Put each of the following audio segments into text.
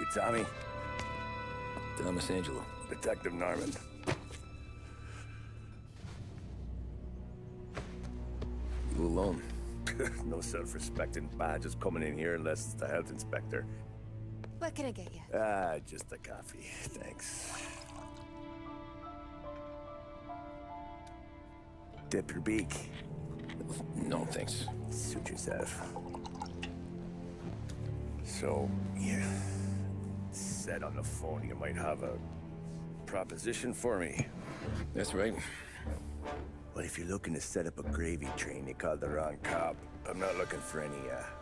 You Tommy? Thomas Angelo. Detective Norman. You alone? No self-respecting badges coming in here unless it's the health inspector. What can I get you? Just a coffee. Thanks. Dip your beak. No, thanks. Suit yourself. So, you said on the phone you might have a proposition for me. That's right. Well, if you're looking to set up a gravy train, you called the wrong cop. I'm not looking for any,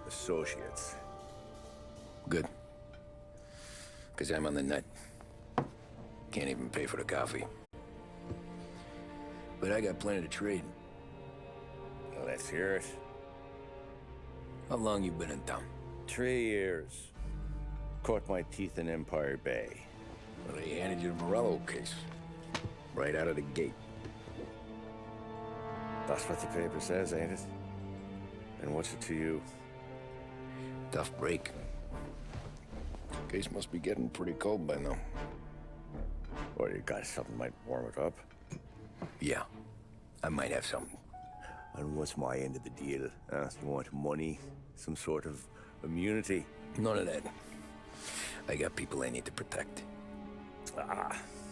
associates. Good. Because I'm on the net. Can't even pay for the coffee. But I got plenty to trade. Well, let's hear it. How long you been in town? 3 years. Caught my teeth in Empire Bay. Well, they handed you the Morello case. Right out of the gate. That's what the paper says, ain't it? And what's it to you? Tough break. Case must be getting pretty cold by now. Or you got something might warm it up? Yeah, I might have something. And what's my end of the deal? You want money? Some sort of immunity? None of that. I got people I need to protect.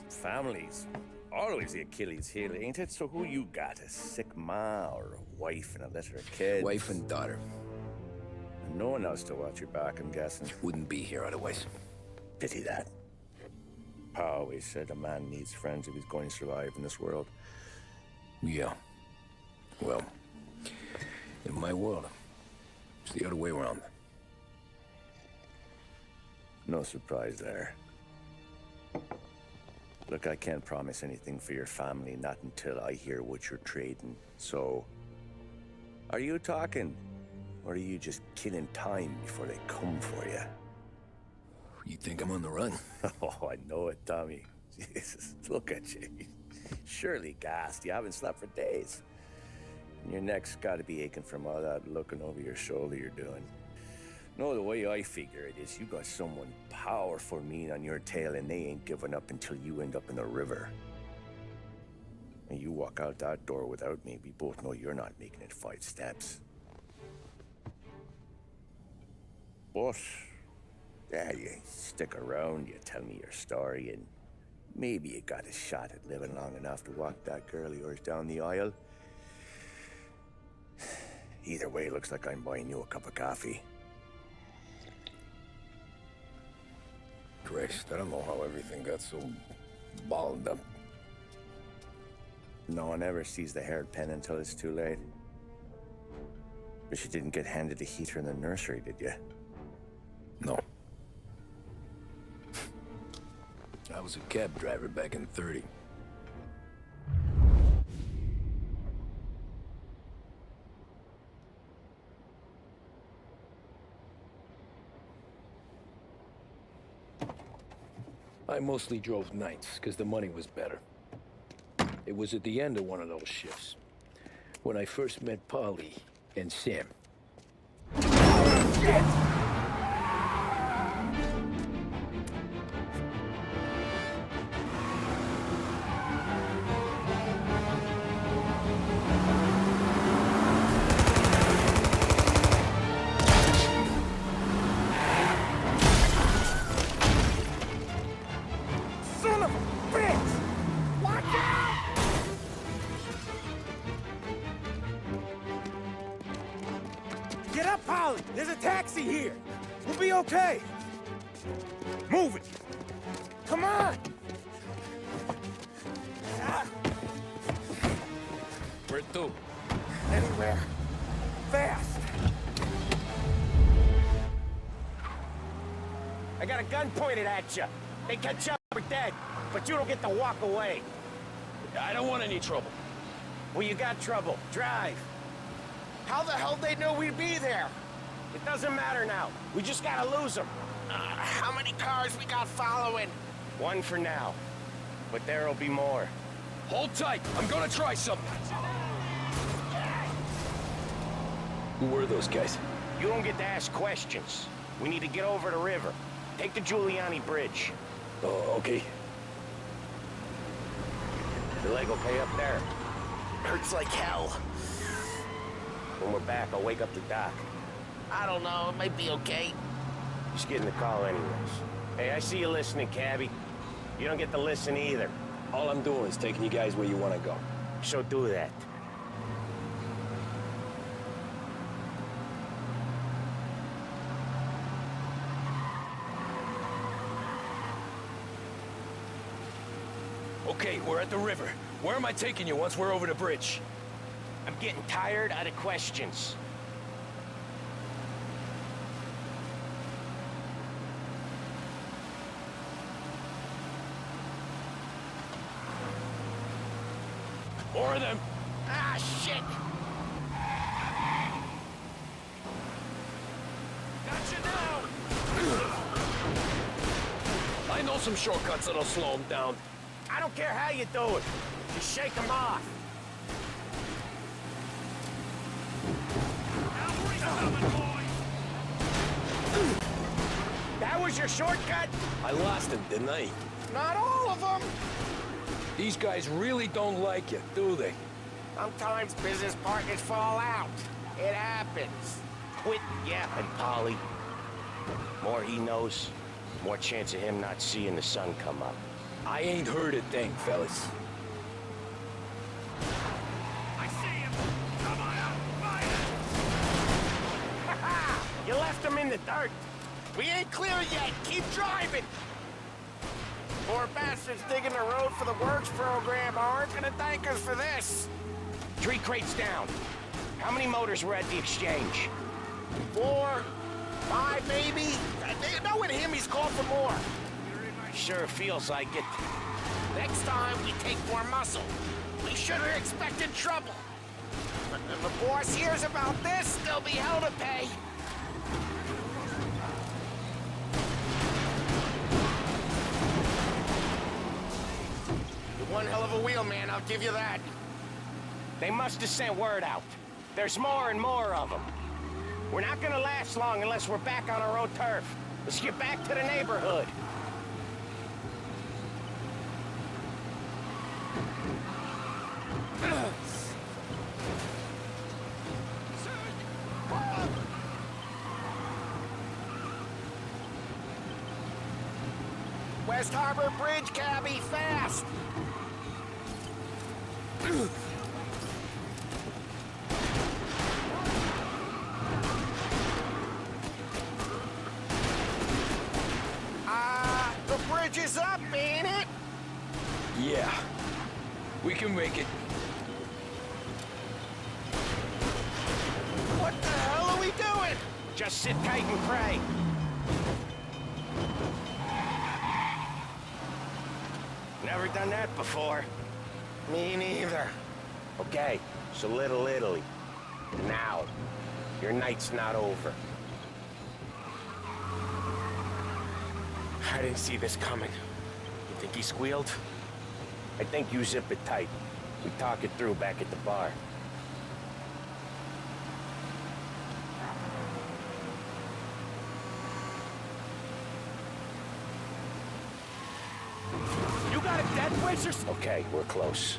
Families. Always the Achilles heel, ain't it? So who you got? A sick ma or a wife and a litter of kids? Wife and daughter. And no one else to watch your back, I'm guessing. Wouldn't be here otherwise. Pity that. Pa always said a man needs friends if he's going to survive in this world. Yeah. Well, in my world, it's the other way around. No surprise there. Look, I can't promise anything for your family, not until I hear what you're trading. So, are you talking? Or are you just killing time before they come for you? You think I'm on the run? Oh, I know it, Tommy. Jesus, look at you. Surely gassed. You haven't slept for days. And your neck's got to be aching from all that looking over your shoulder you're doing. No, the way I figure it is you got someone powerful mean on your tail and they ain't giving up until you end up in the river. And you walk out that door without me, we both know you're not making it 5 steps. But, yeah, you stick around, you tell me your story, and maybe you got a shot at living long enough to walk that girl of yours down the aisle. Either way, looks like I'm buying you a cup of coffee. Christ, I don't know how everything got so balled up. No one ever sees the haired pen until it's too late. But you didn't get handed a heater in the nursery, did you? No. I was a cab driver back in '30. I mostly drove nights, because the money was better. It was at the end of one of those shifts, when I first met Polly and Sam. Shit! Get up, Polly! There's a taxi here! We'll be okay! Move it! Come on! Where to? Anywhere. Fast! I got a gun pointed at you. They catch up, we're dead. But you don't get to walk away. I don't want any trouble. Well, you got trouble. Drive. How the hell they know we'd be there? It doesn't matter now. We just gotta lose them. How many cars we got following? 1 for now. But there'll be more. Hold tight. I'm gonna try something. Who were those guys? You don't get to ask questions. We need to get over the river. Take the Giuliani Bridge. Oh, okay. Your leg okay up there? Hurts like hell. When we're back, I'll wake up the doc. I don't know, it might be okay. Just getting the call anyways. Hey, I see you listening, cabbie. You don't get to listen either. All I'm doing is taking you guys where you want to go. So do that. Okay, we're at the river. Where am I taking you once we're over the bridge? I'm getting tired of the questions. More of them. Ah, shit! Gotcha now! I know some shortcuts that'll slow them down. I don't care how you do it. Just shake them off. That was your shortcut? I lost him, didn't I? Not all of them. These guys really don't like you, do they? Sometimes business partners fall out. It happens. Quit yapping, Polly. More he knows, more chance of him not seeing the sun come up. I ain't heard a thing, fellas. I see him. Come on out, fight it! Ha-ha! You left him in the dirt. We ain't clear yet. Keep driving. Poor bastards digging the road for the works program aren't gonna thank us for this. 3 crates down. How many motors were at the exchange? 4, 5 maybe? Knowing him, he's called for more. Sure feels like it. Next time, we take more muscle. We should have expected trouble. But if the boss hears about this, there'll be hell to pay. You're one hell of a wheelman, I'll give you that. They must have sent word out. There's more and more of them. We're not gonna last long unless we're back on our own turf. Let's get back to the neighborhood. West Harbor Bridge, cabbie, fast! The bridge is up, ain't it? Yeah. We can make it. What the hell are we doing? Just sit tight and pray. Never done that before. Me neither. Okay, so Little Italy. Now, your night's not over. I didn't see this coming. You think he squealed? I think you zip it tight. We talk it through back at the bar. You got a death wish or something? Okay, we're close.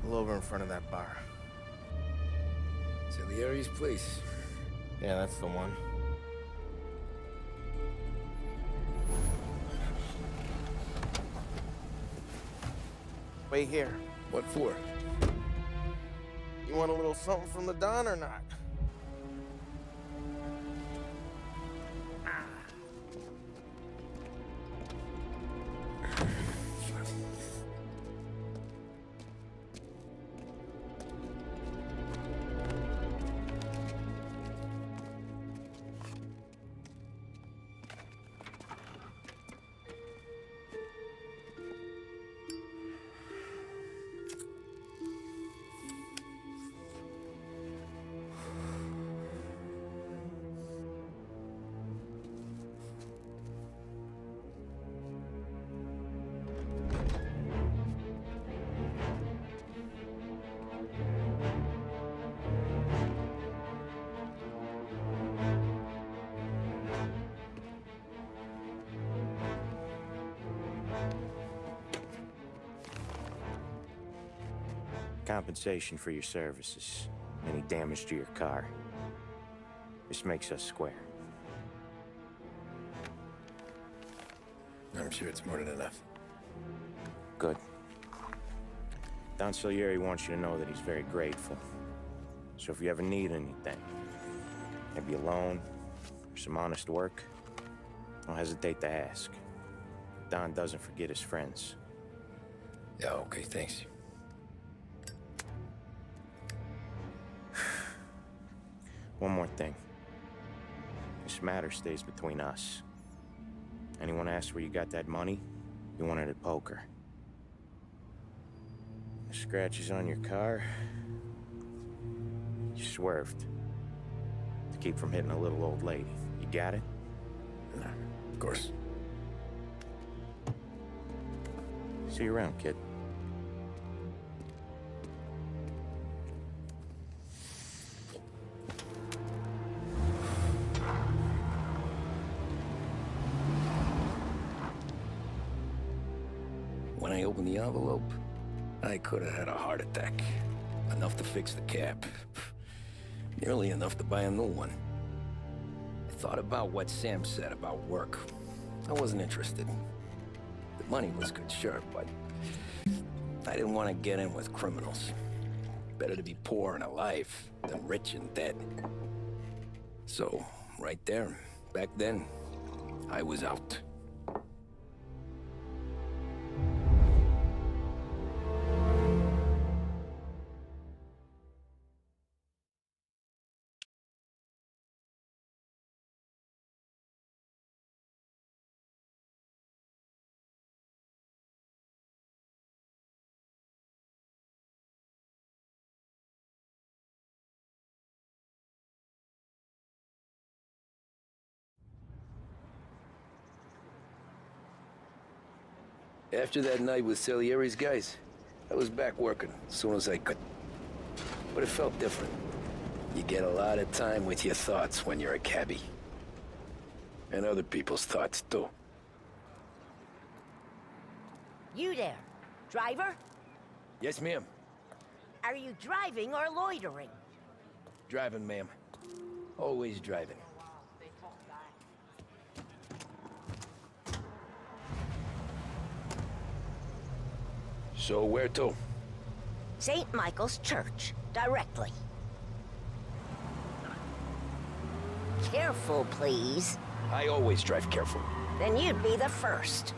Pull over in front of that bar. Salieri's place. Yeah, that's the one. Wait here. What for? You want a little something from the Don or not? compensation for your services, any damage to your car. This makes us square. I'm sure it's more than enough. Good. Don Salieri wants you to know that he's very grateful. So if you ever need anything, maybe a loan or some honest work, don't hesitate to ask. Don doesn't forget his friends. Yeah, okay, thanks. One more thing. This matter stays between us. Anyone asks where you got that money, you won it at poker. The scratches on your car, you swerved to keep from hitting a little old lady. You got it? Nah, of course. See you around, kid. When I opened the envelope, I could have had a heart attack. Enough to fix the cap. Nearly enough to buy a new one. I thought about what Sam said about work. I wasn't interested. The money was good, sure, but I didn't want to get in with criminals. Better to be poor and alive than rich and dead. So, right there, back then, I was out. After that night with Salieri's guys, I was back working as soon as I could. But it felt different. You get a lot of time with your thoughts when you're a cabbie. And other people's thoughts, too. You there, driver? Yes, ma'am. Are you driving or loitering? Driving, ma'am. Always driving. So where to? St. Michael's Church, directly. Careful, please. I always drive careful. Then you'd be the first.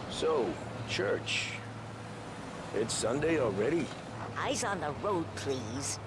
So, church. It's Sunday already? Eyes on the road, please.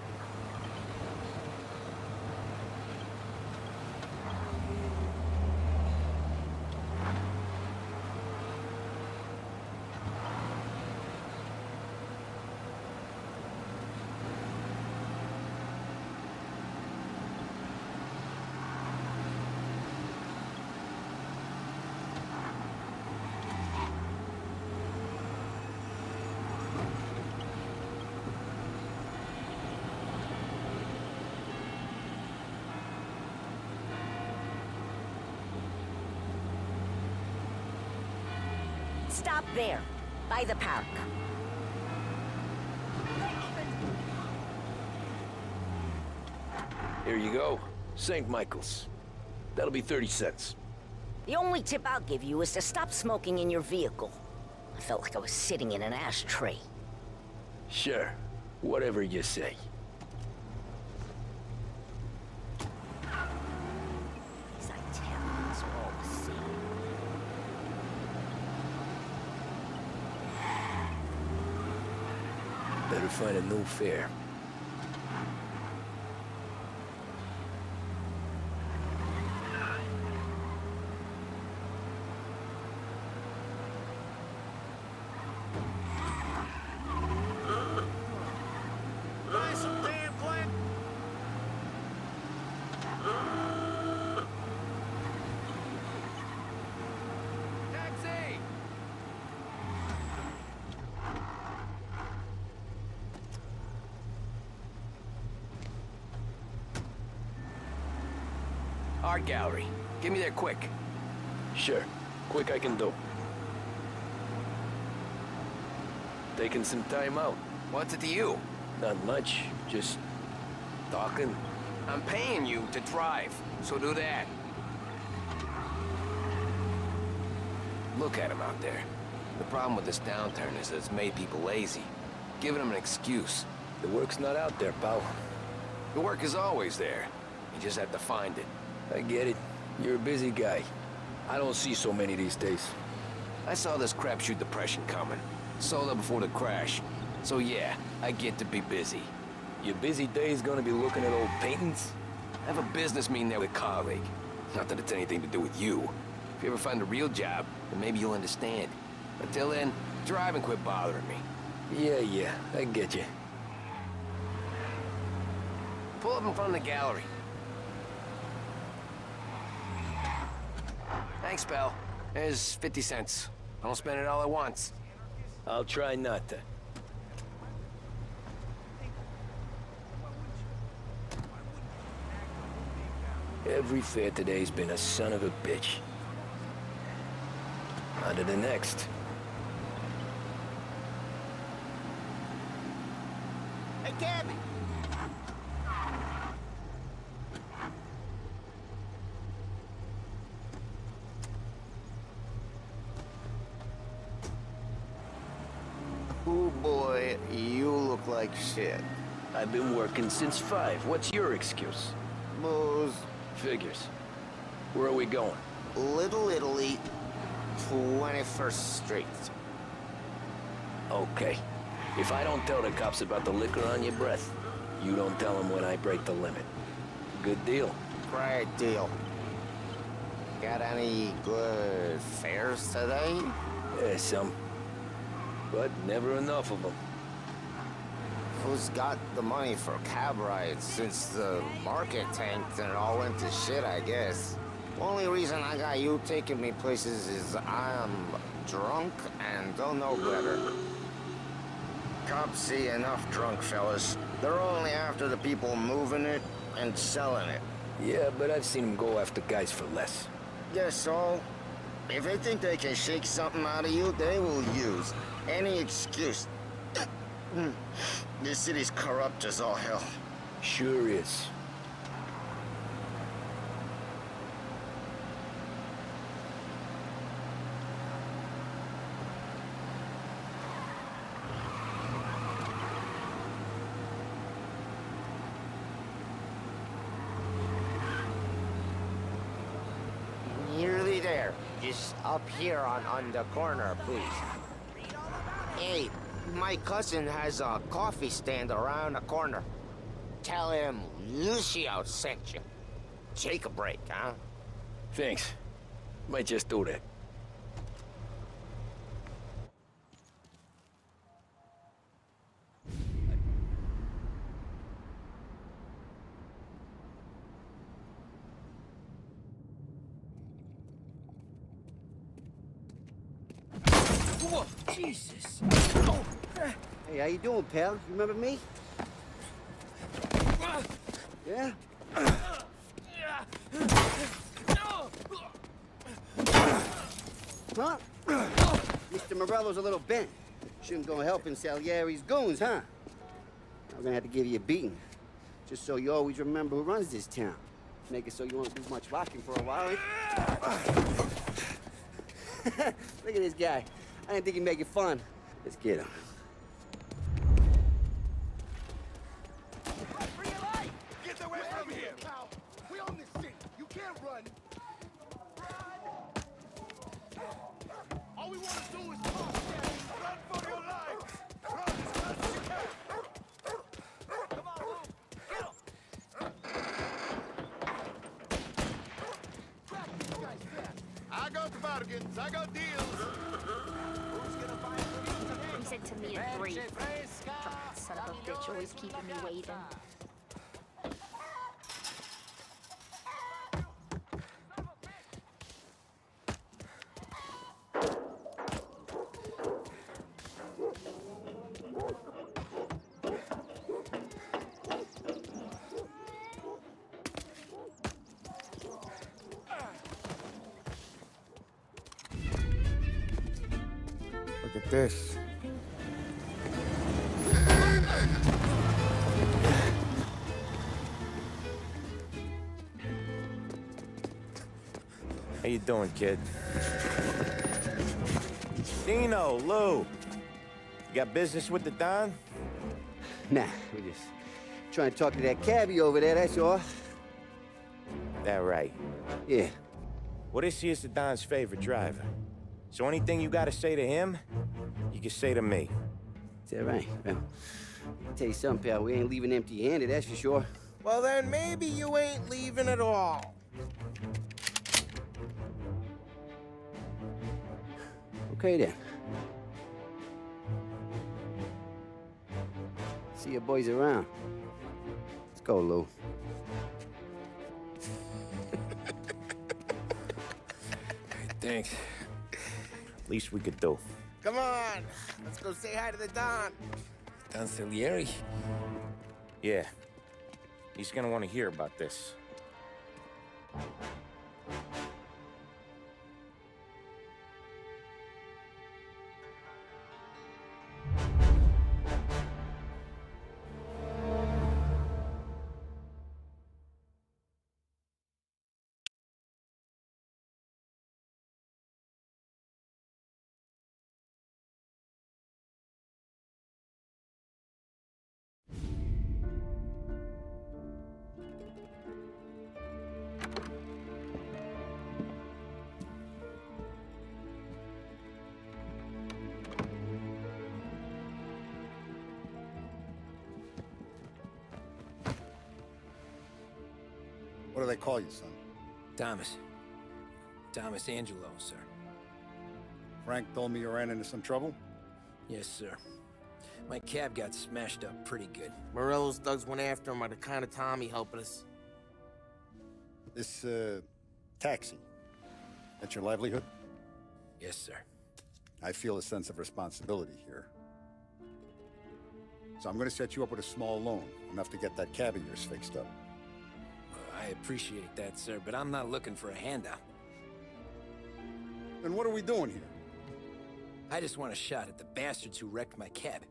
Stop there, by the park. Here you go. St. Michael's. That'll be 30 cents. The only tip I'll give you is to stop smoking in your vehicle. I felt like I was sitting in an ashtray. Sure. Whatever you say. As I tell you, it's all the same. Better find a new fare. Art gallery. Get me there quick. Sure. Quick I can do. Taking some time out. What's it to you? Not much. Just talking. I'm paying you to drive, so do that. Look at him out there. The problem with this downturn is that it's made people lazy. Giving them an excuse. The work's not out there, pal. The work is always there. You just have to find it. I get it. You're a busy guy. I don't see so many these days. I saw this crapshoot depression coming. Sold up before the crash. So yeah, I get to be busy. Your busy day's gonna be looking at old paintings? I have a business meeting there with a colleague. Not that it's anything to do with you. If you ever find a real job, then maybe you'll understand. Until then, drive and quit bothering me. Yeah, I get you. Pull up in front of the gallery. Thanks, pal. There's 50 cents. I don't spend it all at once. I'll try not to. Every fare today's been a son of a bitch. On to the next. Hey, Gabby! Oh boy, you look like shit. I've been working since 5. What's your excuse? Booze. Figures. Where are we going? Little Italy, 21st Street. Okay. If I don't tell the cops about the liquor on your breath, you don't tell them when I break the limit. Good deal. Great deal. Got any good fares today? Yeah, some. But never enough of them. Who's got the money for cab rides since the market tanked and it all went to shit, I guess? Only reason I got you taking me places is I'm drunk and don't know better. Cops see enough drunk fellas. They're only after the people moving it and selling it. Yeah, but I've seen them go after guys for less. Guess so. If they think they can shake something out of you, they will use any excuse. This city's corrupt as all hell. Sure is. Nearly there. Just up here on the corner, please. Hey, my cousin has a coffee stand around the corner. Tell him Lucio sent you. Take a break, huh? Thanks. Might just do that. Whoa, Jesus. Hey, how you doing, pal? You remember me? Yeah? Huh? Mr. Morello's a little bent. Shouldn't go helping Salieri's goons, huh? I'm gonna have to give you a beating. Just so you always remember who runs this town. Make it so you won't do much rocking for a while. Look at this guy. I didn't think he'd make it fun. Let's get him. Get away from here! We own this city. You can't run. All we want to do is talk. Run for your life. Run as fast as you can. Come on, move. Get him. Crack these guys fast. I got bargains. I got deals. Who's gonna buy it? He said to me at 3. Drunken son of a bitch, always keeping me waiting. at this. How you doing, kid? Dino, Lou. You got business with the Don? Nah, we just trying to talk to that cabbie over there, that's all. That right. Yeah. Well, this here's the Don's favorite driver. So anything you gotta say to him, you can say to me. Is that right? Well, I'll tell you something, pal. We ain't leaving empty-handed, that's for sure. Well, then maybe you ain't leaving at all. Okay, then. See your boys around. Let's go, Lou. Thanks. Least we could do. Come on, let's go say hi to the Don. Don Salieri? Yeah. He's gonna want to hear about this. What do they call you, son? Thomas. Thomas Angelo, sir. Frank told me you ran into some trouble? Yes, sir. My cab got smashed up pretty good. Morello's thugs went after him by the kind of Tommy helping us. This, taxi. That's your livelihood? Yes, sir. I feel a sense of responsibility here. So I'm gonna set you up with a small loan, enough to get that cab of yours fixed up. I appreciate that, sir, but I'm not looking for a handout. Then what are we doing here? I just want a shot at the bastards who wrecked my cab.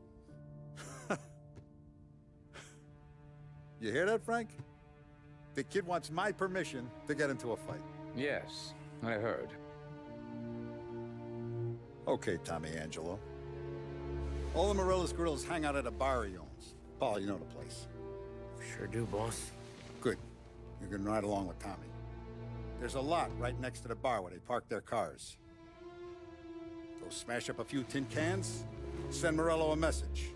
You hear that, Frank? The kid wants my permission to get into a fight. Yes, I heard. Okay, Tommy Angelo. All the Morello's girls hang out at a bar he owns. Paul, you know the place. Sure do, boss. Good. You're gonna ride along with Tommy. There's a lot right next to the bar where they park their cars. Go smash up a few tin cans, send Morello a message.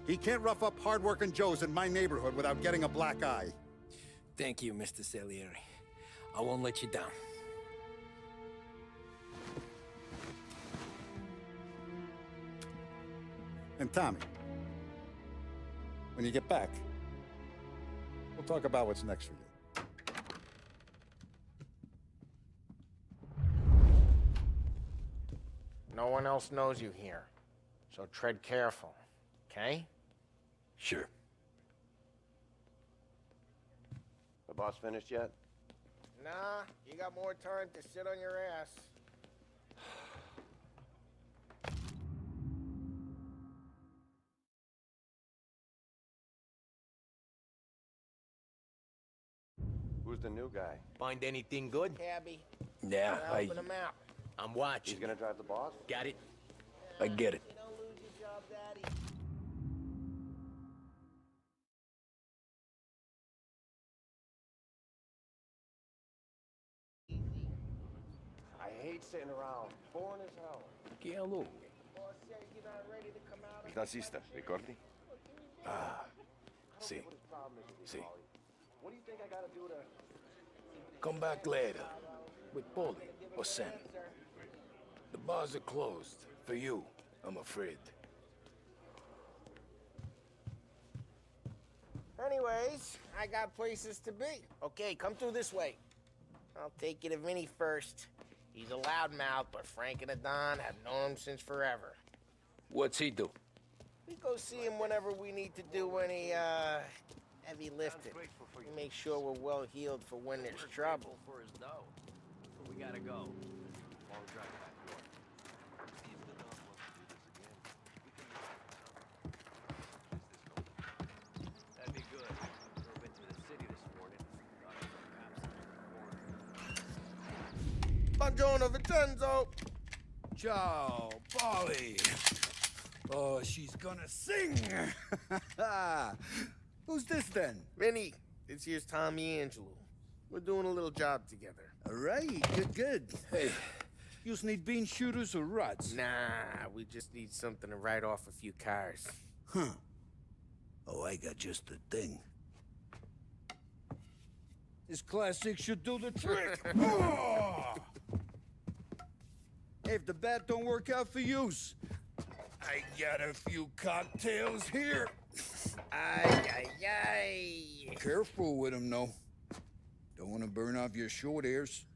He can't rough up hard-working Joes in my neighborhood without getting a black eye. Thank you, Mr. Salieri. I won't let you down. And Tommy, when you get back, we'll talk about what's next for you. No one else knows you here, so tread careful, okay? Sure. The boss finished yet? Nah, you got more time to sit on your ass. Who's the new guy? Find anything good? Cabby, Yeah, helping him out. I'm watching. He's gonna drive the boss? Got it? I get it. You don't lose your job, Daddy. I hate sitting around. Boring as hell. Que é louco? Boss said you're not ready to come out. Nazista, ricordi? Sì. Sì. What do you think I gotta do to... Come back later. With Polly or Sam. The bars are closed. For you, I'm afraid. Anyways, I got places to be. Okay, come through this way. I'll take you to Vinny first. He's a loudmouth, but Frank and the Don have known him since forever. What's he do? We go see him whenever we need to do any, heavy lifting. We make sure we're well healed for when there's trouble. For his dough. But we gotta go. Buongiorno, Vincenzo. Ciao, Polly. Oh, she's gonna sing. Who's this then? Vinny, this here's Tommy Angelo. We're doing a little job together. All right, good. Hey, you need bean shooters or rods? Nah, we just need something to write off a few cars. Huh. Oh, I got just the thing. This classic should do the trick. Oh! Hey, if the bat don't work out for yous, I got a few cocktails here. Ay. Careful with them, though. Don't want to burn off your short hairs.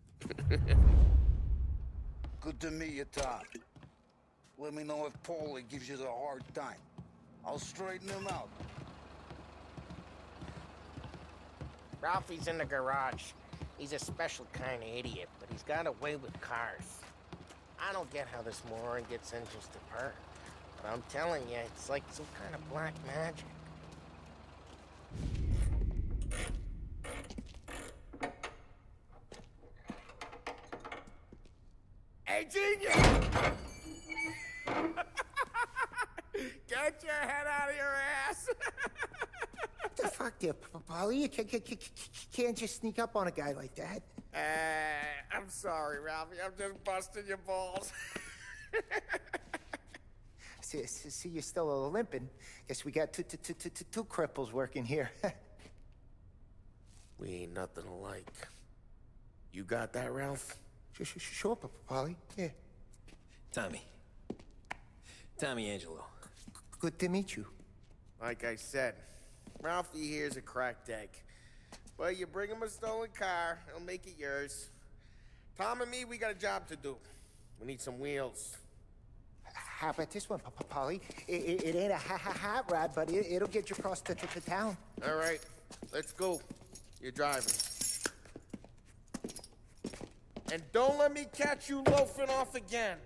Good to meet you, Tom. Let me know if Paulie gives you a hard time. I'll straighten him out. Ralphie's in the garage. He's a special kind of idiot, but he's got a way with cars. I don't get how this moron gets engines to purr. But I'm telling you, it's like some kind of black magic. Hey, genius! Get your head out of your ass! The fuck there, Polly? You can't just sneak up on a guy like that. I'm sorry, Ralphie. I'm just busting your balls. See, you're still limping. Guess we got two cripples working here. We ain't nothing alike. You got that, Ralph? Sure, Polly. Yeah. Tommy Angelo. Good to meet you. Like I said, Ralphie here's a cracked egg. But you bring him a stolen car, he'll make it yours. Tom and me, we got a job to do. We need some wheels. How about this one, Polly? It ain't a hot rod, but it'll get you across to town. All right, let's go. You're driving. And don't let me catch you loafing off again.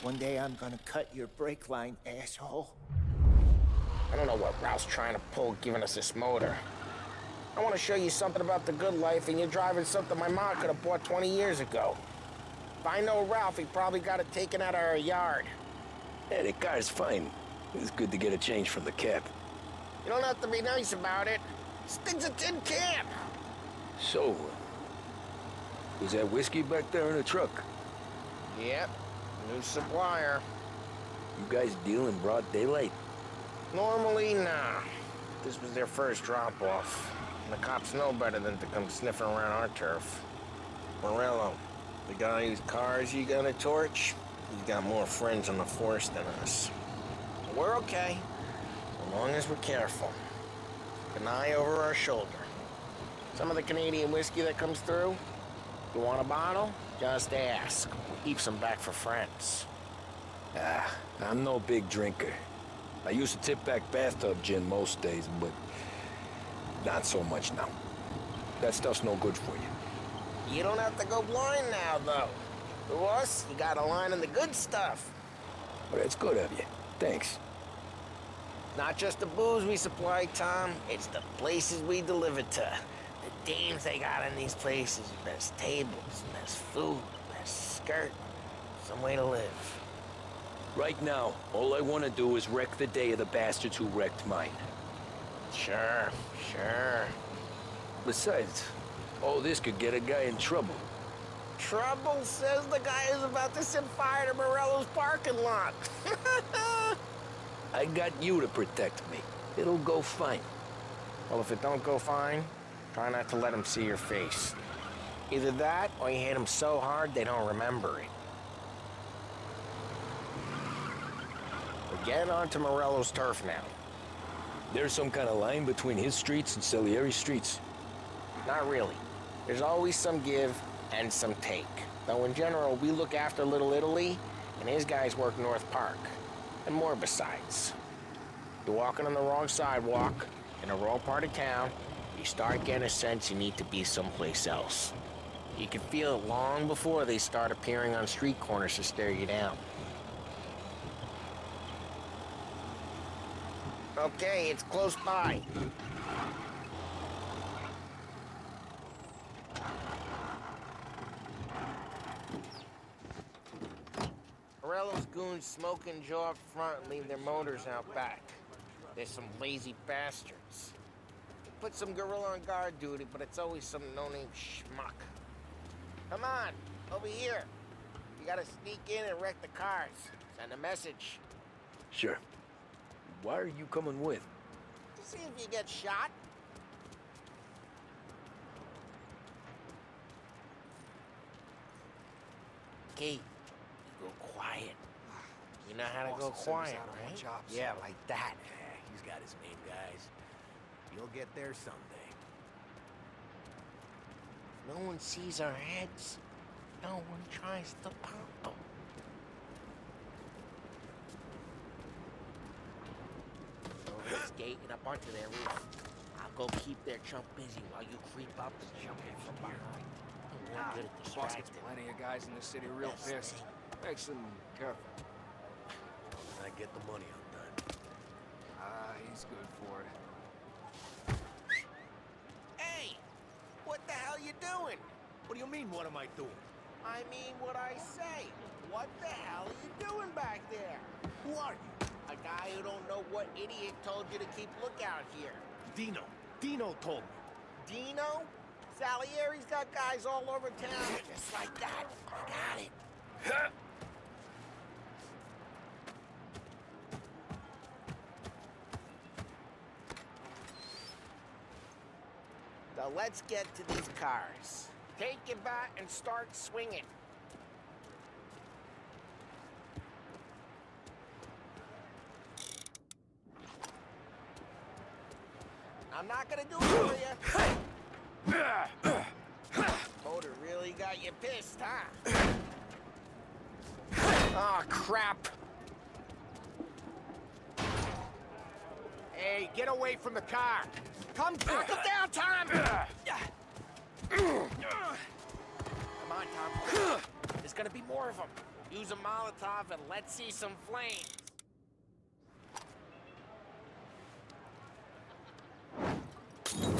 One day I'm gonna cut your brake line, asshole. I don't know what Ralph's trying to pull giving us this motor. I want to show you something about the good life, and you're driving something my mom could have bought 20 years ago. If I know Ralph, he probably got it taken out of our yard. Yeah, the car's fine. It's good to get a change from the cap. You don't have to be nice about it. This thing's a tin can. So, was that whiskey back there in the truck? Yep, new supplier. You guys deal in broad daylight? Normally, nah. This was their first drop-off. The cops know better than to come sniffing around our turf. Morello, the guy whose cars you gonna torch, he's got more friends on the force than us. We're okay, as long as we're careful. An eye over our shoulder. Some of the Canadian whiskey that comes through, you want a bottle? Just ask. We'll keep some back for friends. I'm no big drinker. I used to tip back bathtub gin most days, but not so much now. That stuff's no good for you. You don't have to go blind now, though. To us, you got a line in the good stuff. Well, that's good of you. Thanks. Not just the booze we supply, Tom. It's the places we deliver to. The dames they got in these places. Best tables, best food, best skirt. Some way to live. Right now, all I want to do is wreck the day of the bastards who wrecked mine. Sure. Besides, all this could get a guy in trouble. Trouble says the guy is about to set fire to Morello's parking lot. I got you to protect me. It'll go fine. Well, if it don't go fine, try not to let him see your face. Either that, or you hit him so hard they don't remember it. We're getting onto Morello's turf now. There's some kind of line between his streets and Salieri's streets. Not really. There's always some give and some take. Though in general, we look after Little Italy, and his guys work North Park. And more besides. You're walking on the wrong sidewalk, in the wrong part of town, you start getting a sense you need to be someplace else. You can feel it long before they start appearing on street corners to stare you down. Okay, it's close by. smoking Joe up front and leave their motors out back. They're some lazy bastards. They put some gorilla on guard duty, but it's always some no-name schmuck. Come on, over here. You gotta sneak in and wreck the cars. Send a message. Sure. Why are you coming with? To see if you get shot. Kate, you go quiet. You know how to go quiet, right? Yeah, like that. He's got his main guys. You'll get there someday. No one sees our heads. No one tries to pop them. Over this gate and up onto their roof. I'll go keep their chump busy while you creep up and jump in from behind. We're good at The boss gets distracting. plenty of guys in the city real Best pissed. thing. Makes them careful. As long as I get the money on time. He's good for it. Hey! What the hell you doing? What do you mean, what am I doing? I mean what I say. What the hell are you doing back there? Who are you? A guy who don't know what idiot told you to keep lookout here. Dino. Dino told me. Dino? Salieri's got guys all over town just like that. I got it. Now let's get to these cars. Take your bat and start swinging. I'm not gonna do it for you. Motor really got you pissed, huh? Oh, crap. Hey, get away from the car. Come buckle down, Tom! Come on, Tom. There's gonna be more of them. Use a Molotov and let's see some flames.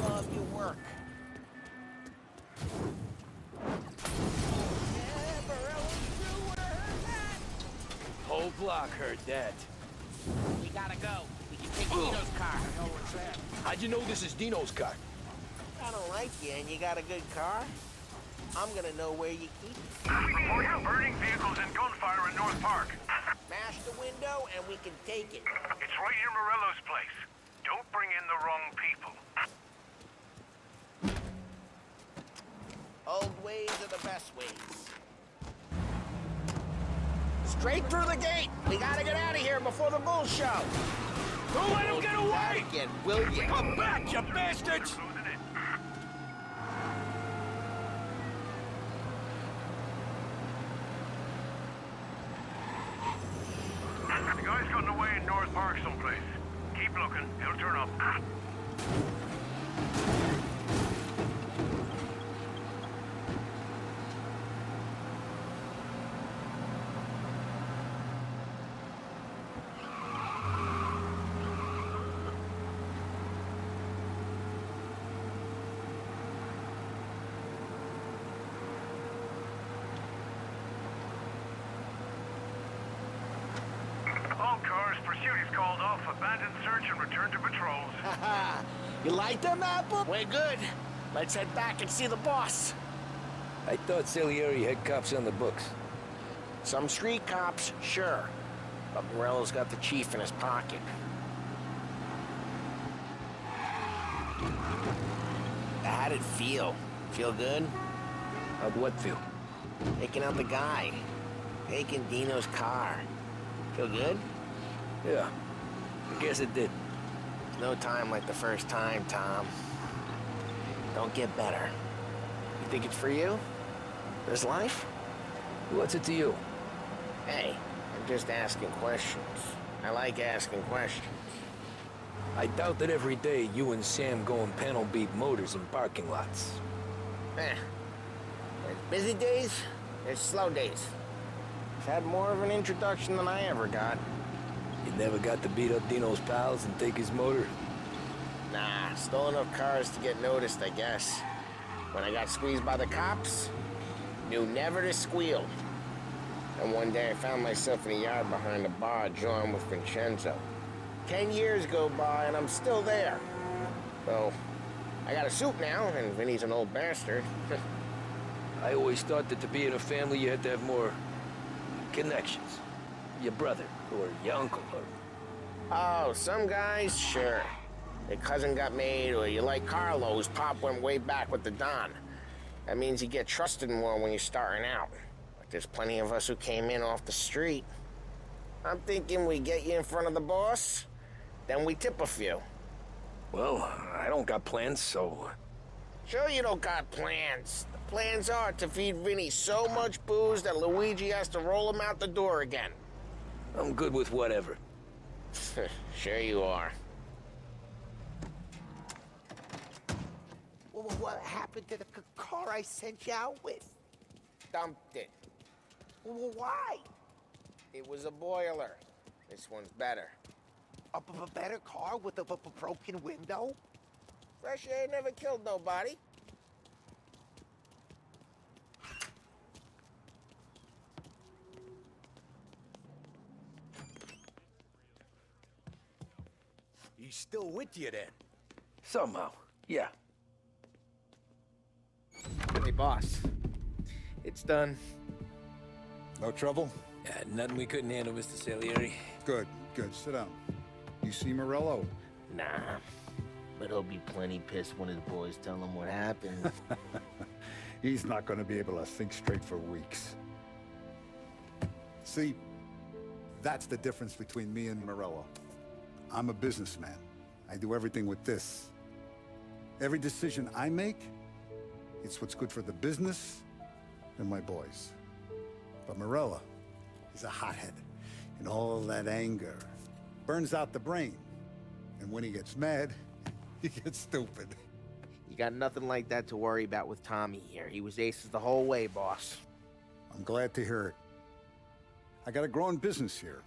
Love your work. Whole block heard that. We gotta go. We can take Dino's car. How'd you know this is Dino's car? I don't like you and you got a good car. I'm gonna know where you keep it. Reporting burning vehicles and gunfire in North Park. Smash the window and we can take it. It's right near Morello's place. Don't bring in the wrong people. Old ways are the best ways. Straight through the gate! We gotta get out of here before the bull show! Don't let him get away! Again, will you? Come back, you bastards! The guy's gotten away in North Park someplace. Keep looking. He'll turn up. All cars, pursuit is called off. Abandon search and return to patrols. You like them, Apple? We're good. Let's head back and see the boss. I thought Salieri had cops on the books. Some street cops, sure. But Morello's got the chief in his pocket. How'd it feel? Feel good? How'd what feel? Taking out the guy. Taking Dino's car. Feel good? Yeah, I guess it did. No time like the first time, Tom. Don't get better. You think it's for you? This life? What's it to you? Hey, I'm just asking questions. I like asking questions. I doubt that every day you and Sam go and panel beat motors in parking lots. There's busy days, there's slow days. I've had more of an introduction than I ever got. You never got to beat up Dino's pals and take his motor? Nah, stole enough cars to get noticed, I guess. When I got squeezed by the cops, knew never to squeal. And one day I found myself in a yard behind the bar, drawing with Vincenzo. 10 years go by, and I'm still there. So, I got a suit now, and Vinny's an old bastard. I always thought that to be in a family you had to have more connections. Your brother, or your uncle, or... Oh, some guys, sure. Your cousin got made, or you like Carlos, Pop went way back with the Don. That means you get trusted more when you're starting out. But there's plenty of us who came in off the street. I'm thinking we get you in front of the boss, then we tip a few. Well, I don't got plans, so... Sure you don't got plans. The plans are to feed Vinny so much booze that Luigi has to roll him out the door again. I'm good with whatever. Sure you are. Well, what happened to the car I sent you out with? Dumped it. Well, why? It was a boiler. This one's better. A better car with a broken window? Fresh air never killed nobody. He's still with you then? Somehow, yeah. Hey, boss. It's done. No trouble? Nothing we couldn't handle, Mr. Salieri. Good, good. Sit down. You see Morello? Nah. But he'll be plenty pissed when his boys tell him what happened. He's not going to be able to think straight for weeks. See, that's the difference between me and Morello. I'm a businessman. I do everything with this. Every decision I make, it's what's good for the business and my boys. But Morello, he's a hothead. And all that anger burns out the brain. And when he gets mad, he gets stupid. You got nothing like that to worry about with Tommy here. He was aces the whole way, boss. I'm glad to hear it. I got a growing business here.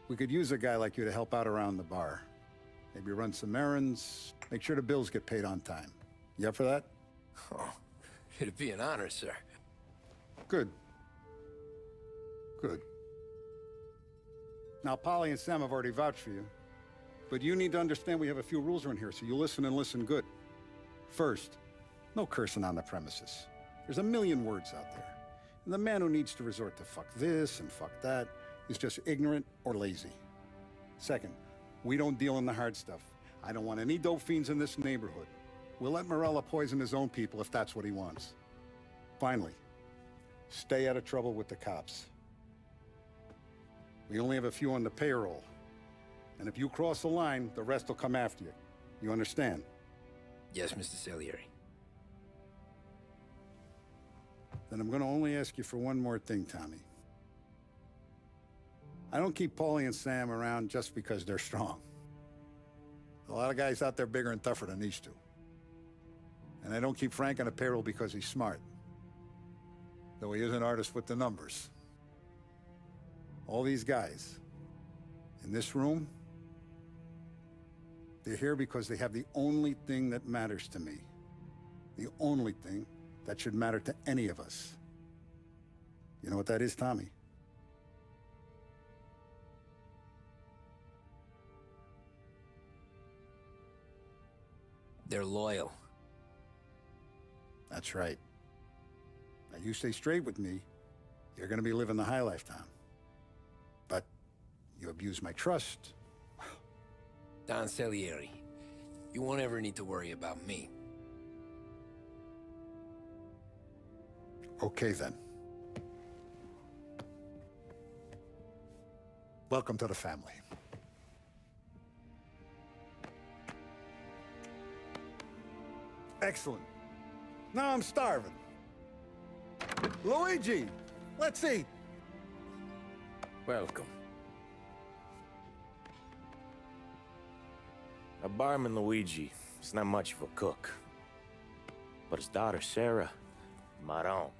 We could use a guy like you to help out around the bar. Maybe run some errands, make sure the bills get paid on time. You up for that? Oh, it'd be an honor, sir. Good. Good. Now, Polly and Sam have already vouched for you. But you need to understand we have a few rules around here, so you listen and listen good. First, no cursing on the premises. There's a million words out there. And the man who needs to resort to fuck this and fuck that is just ignorant or lazy. Second, we don't deal in the hard stuff. I don't want any dope fiends in this neighborhood. We'll let Morella poison his own people if that's what he wants. Finally, stay out of trouble with the cops. We only have a few on the payroll. And if you cross the line, the rest will come after you. You understand? Yes, Mr. Salieri. Then I'm going to only ask you for one more thing, Tommy. I don't keep Paulie and Sam around just because they're strong. A lot of guys out there bigger and tougher than these two. And I don't keep Frank on the payroll because he's smart. Though he is an artist with the numbers. All these guys in this room, they're here because they have the only thing that matters to me. The only thing that should matter to any of us. You know what that is, Tommy? They're loyal. That's right. Now, you stay straight with me, you're gonna be living the high life, Tom. But you abuse my trust. Don Salieri, you won't ever need to worry about me. Okay, then. Welcome to the family. Excellent. Now I'm starving. Luigi, let's eat. Welcome. A barman Luigi is not much of a cook. But his daughter, Sarah, Maron,